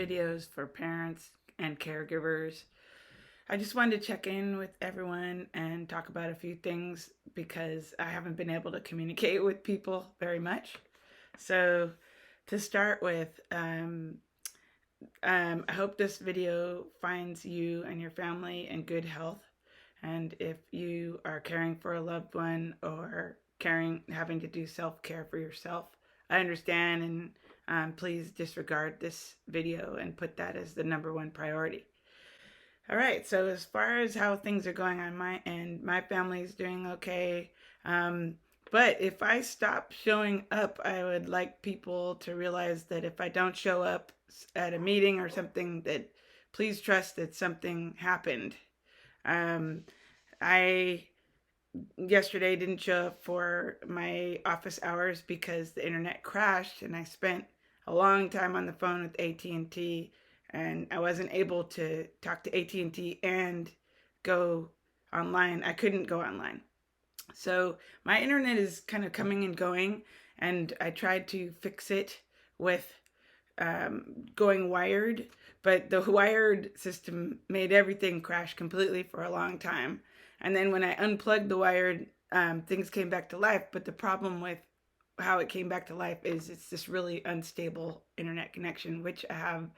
videos for parents and caregivers. I just wanted to check in with everyone and talk about a few things because I haven't been able to communicate with people very much. So, to start with, I hope this video finds you and your family in good health. And if you are caring for a loved one or having to do self-care for yourself, I understand, and please disregard this video and put that as the number one priority. All right, so as far as how things are going on my end, my family's doing okay. Um, but if I stop showing up, I would like people to realize that if I don't show up at a meeting or something, that please trust that something happened. Um, I yesterday didn't show up for my office hours because the internet crashed, and I spent a long time on the phone with AT&T, and I wasn't able to talk to AT&T and go online. I couldn't go online. So my internet is kind of coming and going, and I tried to fix it with going wired, but the wired system made everything crash completely for a long time. And then when I unplugged the wired, things came back to life. But the problem with how it came back to life is it's this really unstable internet connection, which I have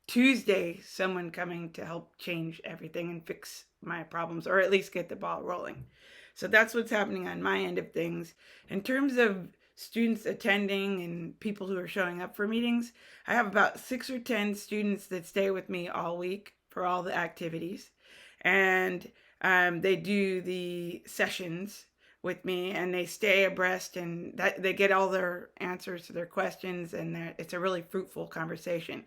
Tuesday someone coming to help change everything and fix my problems, or at least get the ball rolling. So that's what's happening on my end of things. In terms of students attending and people who are showing up for meetings, I have about 6 or 10 students that stay with me all week for all the activities. And they do the sessions with me, and they stay abreast, and that they get all their answers to their questions, and it's a really fruitful conversation.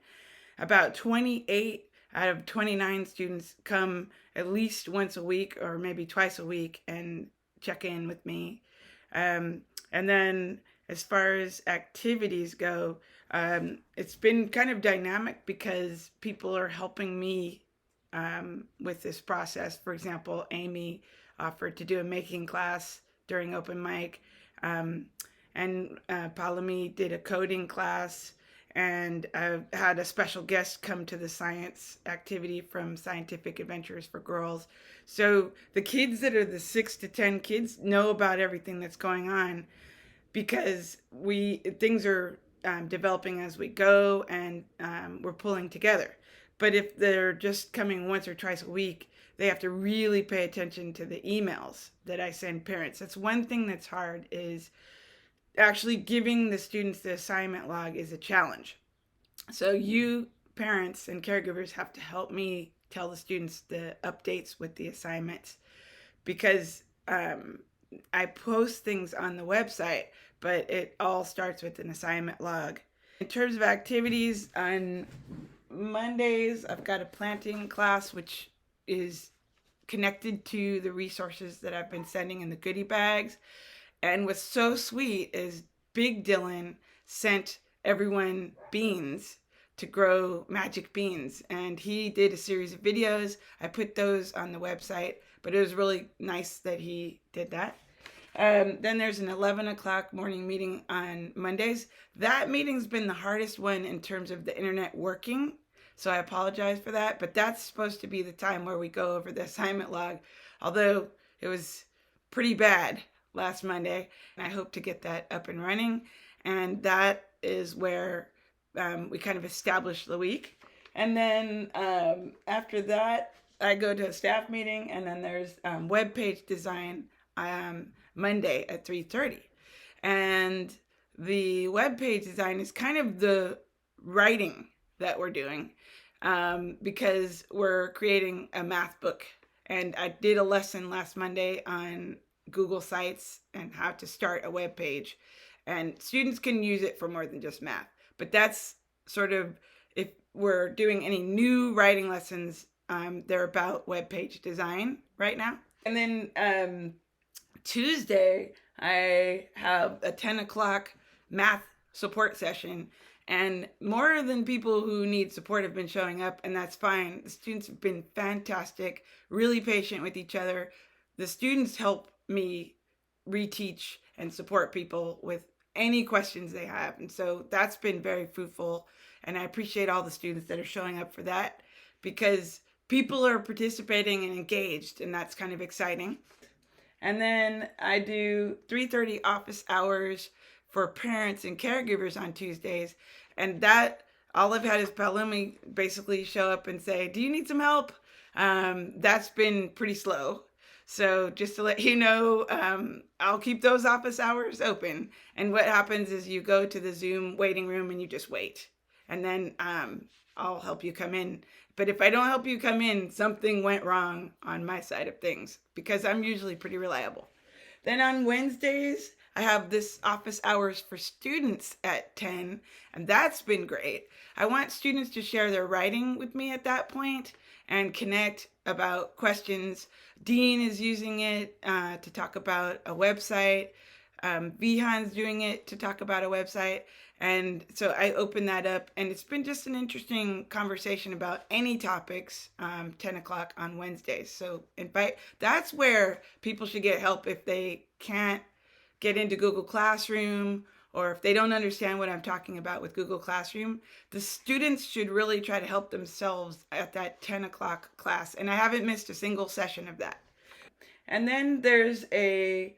About 28 out of 29 students come at least once a week or maybe twice a week and check in with me. And then as far as activities go, it's been kind of dynamic because people are helping me with this process. For example, Amy offered to do a making class during open mic, and Palami did a coding class, and I've had a special guest come to the science activity from Scientific Adventures for Girls. So the kids that are the 6 to 10 kids know about everything that's going on because things are developing as we go, and we're pulling together. But if they're just coming once or twice a week, they have to really pay attention to the emails that I send parents. That's one thing that's hard, is actually giving the students the assignment log is a challenge. So you parents and caregivers have to help me tell the students the updates with the assignments, because I post things on the website, but it all starts with an assignment log. In terms of activities, on Mondays, I've got a planting class, which is connected to the resources that I've been sending in the goodie bags. And what's so sweet is Big Dylan sent everyone beans to grow magic beans. And he did a series of videos. I put those on the website, but it was really nice that he did that. Then there's an 11 o'clock morning meeting on Mondays. That meeting's been the hardest one in terms of the internet working, so I apologize for that. But that's supposed to be the time where we go over the assignment log, although it was pretty bad last Monday, and I hope to get that up and running. And that is where we kind of establish the week. And then after that, I go to a staff meeting, and then there's web page design Monday at 3:30. And the web page design is kind of the writing that we're doing, because we're creating a math book. And I did a lesson last Monday on Google Sites and how to start a web page. And students can use it for more than just math. But that's sort of, if we're doing any new writing lessons, they're about web page design right now. And then Tuesday, I have a 10 o'clock math support session. And more than people who need support have been showing up, and that's fine. The students have been fantastic, really patient with each other. The students help me reteach and support people with any questions they have. And so that's been very fruitful. And I appreciate all the students that are showing up for that because people are participating and engaged, and that's kind of exciting. And then I do 3:30 office hours for parents and caregivers on Tuesdays. And that all I've had is Palumi basically show up and say, "Do you need some help?" That's been pretty slow. So just to let you know, I'll keep those office hours open. And what happens is you go to the Zoom waiting room and you just wait. And then I'll help you come in. But if I don't help you come in, something went wrong on my side of things because I'm usually pretty reliable. Then on Wednesdays, I have this office hours for students at 10, and that's been great. I want students to share their writing with me at that point and connect about questions. Dean is using it to talk about a website. Vihan's doing it to talk about a website. And so I opened that up, and it's been just an interesting conversation about any topics, 10 o'clock on Wednesdays. So invite, that's where people should get help if they can't get into Google Classroom or if they don't understand what I'm talking about with Google Classroom. The students should really try to help themselves at that 10 o'clock class. And I haven't missed a single session of that. And then there's a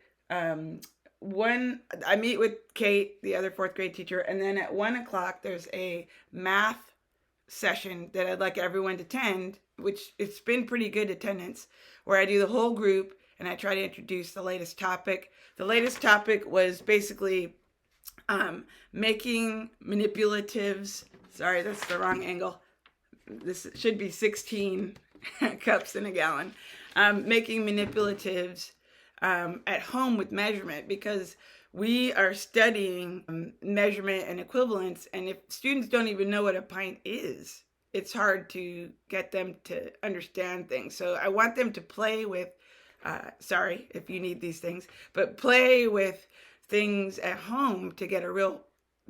one, I meet with Kate, the other fourth grade teacher, and then at 1 o'clock there's a math session that I'd like everyone to attend, which it's been pretty good attendance, where I do the whole group and I try to introduce the latest topic. The latest topic was basically making manipulatives. Sorry, that's the wrong angle. This should be 16 cups in a gallon. Making manipulatives at home with measurement, because we are studying measurement and equivalence, and if students don't even know what a pint is, it's hard to get them to understand things. So I want them to play with, sorry if you need these things, but play with things at home to get a real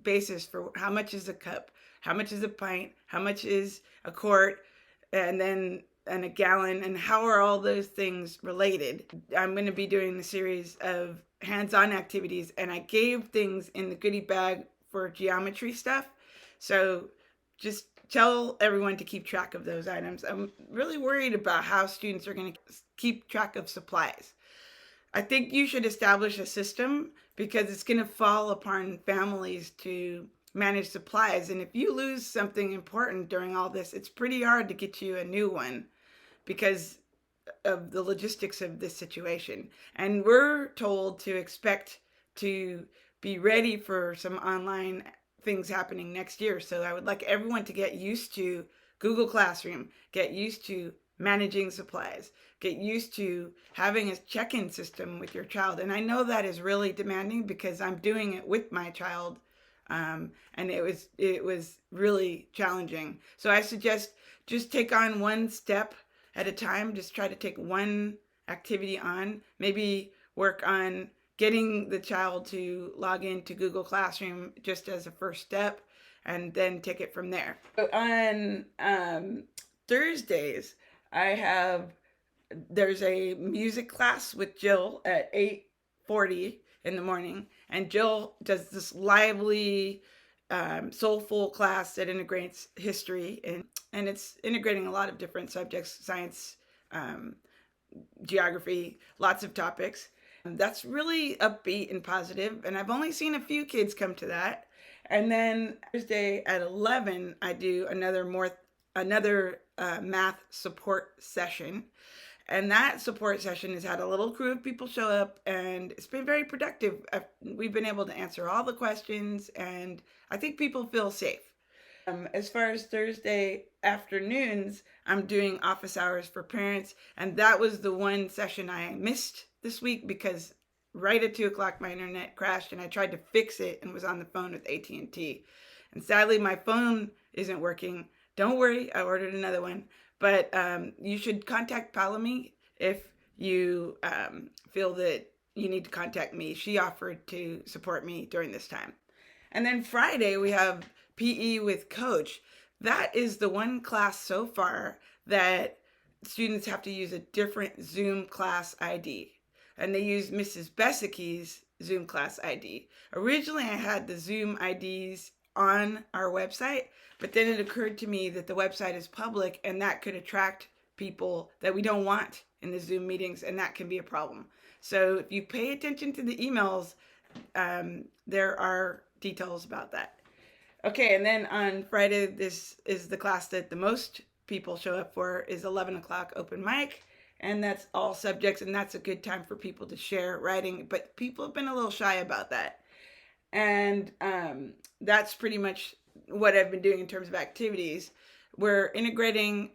basis for how much is a cup, how much is a pint, how much is a quart, and then and a gallon, and how are all those things related. I'm going to be doing a series of hands-on activities, and I gave things in the goodie bag for geometry stuff. So just tell everyone to keep track of those items. I'm really worried about how students are going to keep track of supplies. I think you should establish a system because it's going to fall upon families to manage supplies. And if you lose something important during all this, it's pretty hard to get you a new one because of the logistics of this situation. And we're told to expect to be ready for some online things happening next year. So I would like everyone to get used to Google Classroom, get used to managing supplies, get used to having a check-in system with your child. And I know that is really demanding because I'm doing it with my child. And it was really challenging. So I suggest just take on one step at a time. Just try to take one activity on. Maybe work on getting the child to log into Google Classroom just as a first step, and then take it from there. So on Thursdays, there's a music class with Jill at 8:40 in the morning, and Jill does this lively, soulful class that integrates history, and it's integrating a lot of different subjects, science, geography, lots of topics. That's really upbeat and positive, and I've only seen a few kids come to that. And then Thursday at 11, I do another math support session. And that support session has had a little crew of people show up, and it's been very productive. We've been able to answer all the questions, and I think people feel safe. As far as Thursday afternoons, I'm doing office hours for parents, and that was the one session I missed this week because right at 2 o'clock my internet crashed, and I tried to fix it and was on the phone with AT&T. And sadly, my phone isn't working. Don't worry, I ordered another one. But you should contact Palami if you feel that you need to contact me. She offered to support me during this time. And then Friday, we have PE with Coach. That is the one class so far that students have to use a different Zoom class ID. And they use Mrs. Besicky's Zoom class ID. Originally, I had the Zoom IDs on our website, but then it occurred to me that the website is public and that could attract people that we don't want in the Zoom meetings, and that can be a problem. So if you pay attention to the emails, there are details about that. Okay, and then on Friday, this is the class that the most people show up for, is 11 o'clock open mic. And that's all subjects, and that's a good time for people to share writing. But people have been a little shy about that. And that's pretty much what I've been doing in terms of activities. We're integrating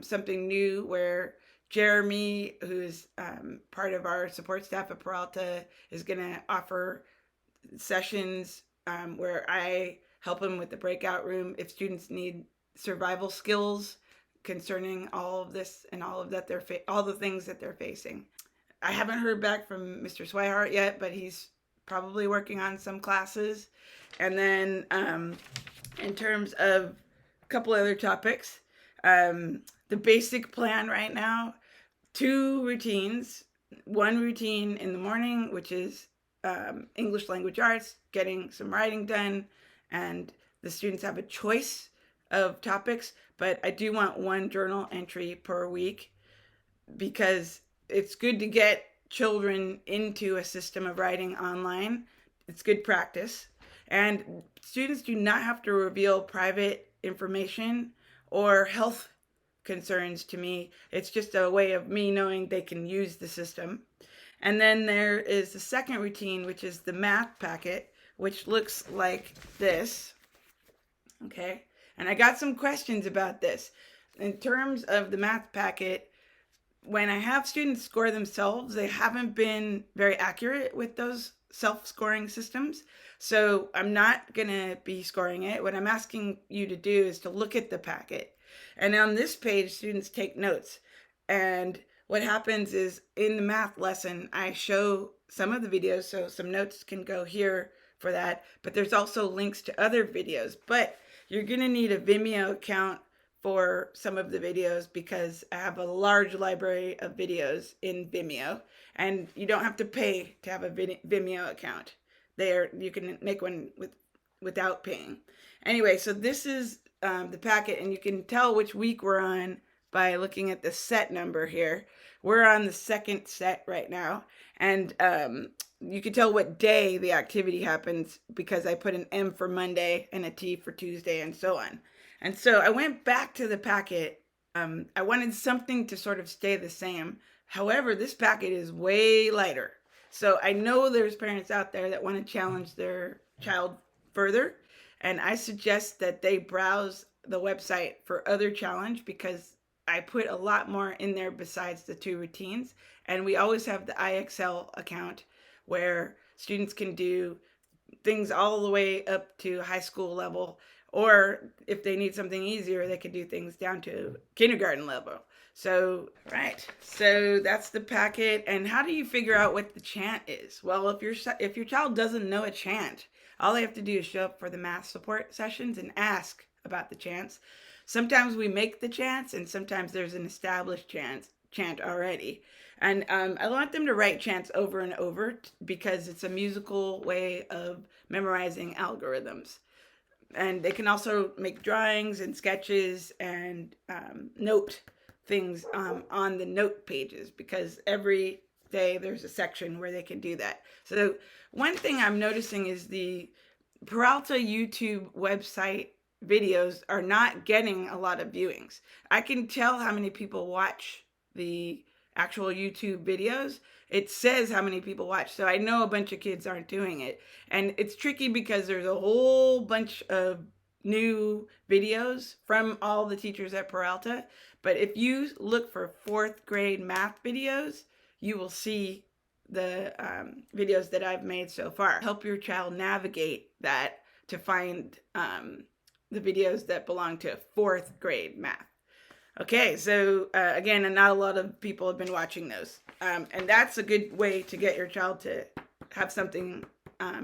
something new where Jeremy, who's part of our support staff at Peralta, is going to offer sessions where I help them with the breakout room if students need survival skills concerning all of this and all of that all the things that they're facing. I haven't heard back from Mr. Swihart yet, but he's probably working on some classes. And then in terms of a couple other topics, the basic plan right now, 2 routines. 1 routine in the morning, which is English language arts, getting some writing done, and the students have a choice of topics, but I do want 1 journal entry per week because it's good to get children into a system of writing online. It's good practice. And students do not have to reveal private information or health concerns to me. It's just a way of me knowing they can use the system. And then there is the second routine, which is the math packet, which looks like this. Okay. And I got some questions about this. In terms of the math packet, when I have students score themselves, they haven't been very accurate with those self-scoring systems. So I'm not going to be scoring it. What I'm asking you to do is to look at the packet. And on this page, students take notes. And what happens is in the math lesson, I show some of the videos, so some notes can go here for that. But there's also links to other videos. But you're going to need a Vimeo account for some of the videos because I have a large library of videos in Vimeo, and you don't have to pay to have a Vimeo account. You can make one without paying. Anyway, so this is the packet, and you can tell which week we're on by looking at the set number here. We're on the 2nd set right now, and you can tell what day the activity happens because I put an M for Monday and a T for Tuesday and so on. And so I went back to the packet. I wanted something to sort of stay the same. However, this packet is way lighter. So I know there's parents out there that want to challenge their child further. And I suggest that they browse the website for other challenge because I put a lot more in there besides the 2 routines. And we always have the IXL account where students can do things all the way up to high school level. Or if they need something easier, they can do things down to kindergarten level. So, right. So that's the packet. And how do you figure out what the chant is? Well, if your child doesn't know a chant, all they have to do is show up for the math support sessions and ask about the chants. Sometimes we make the chants, and sometimes there's an established chant already. And I want them to write chants over and over because it's a musical way of memorizing algorithms. And they can also make drawings and sketches and note things on the note pages because every day there's a section where they can do that. So one thing I'm noticing is the Peralta YouTube website videos are not getting a lot of viewings. I can tell how many people watch the actual YouTube videos. It says how many people watch. So I know a bunch of kids aren't doing it. And it's tricky because there's a whole bunch of new videos from all the teachers at Peralta. But if you look for 4th grade math videos, you will see the videos that I've made so far. Help your child navigate that to find the videos that belong to 4th grade math. Okay, so again, not a lot of people have been watching those. And that's a good way to get your child to have something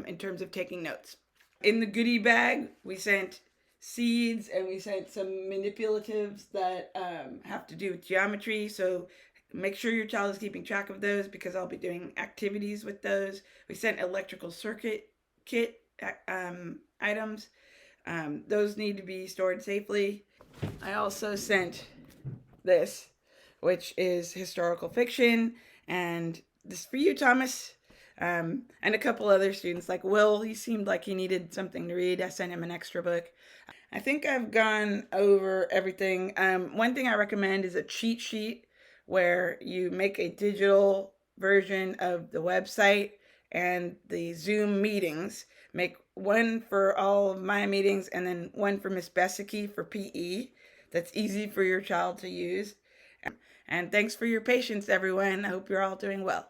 in terms of taking notes. In the goodie bag, we sent seeds and we sent some manipulatives that have to do with geometry. So make sure your child is keeping track of those because I'll be doing activities with those. We sent electrical circuit kit items. Those need to be stored safely. I also sent this, which is historical fiction, and this is for you, Thomas, and a couple other students. Like Will, he seemed like he needed something to read. I sent him an extra book. I think I've gone over everything. One thing I recommend is a cheat sheet where you make a digital version of the website and the Zoom meetings. Make one for all of my meetings and then one for Miss Bessicky for PE. That's easy for your child to use. And thanks for your patience, everyone. I hope you're all doing well.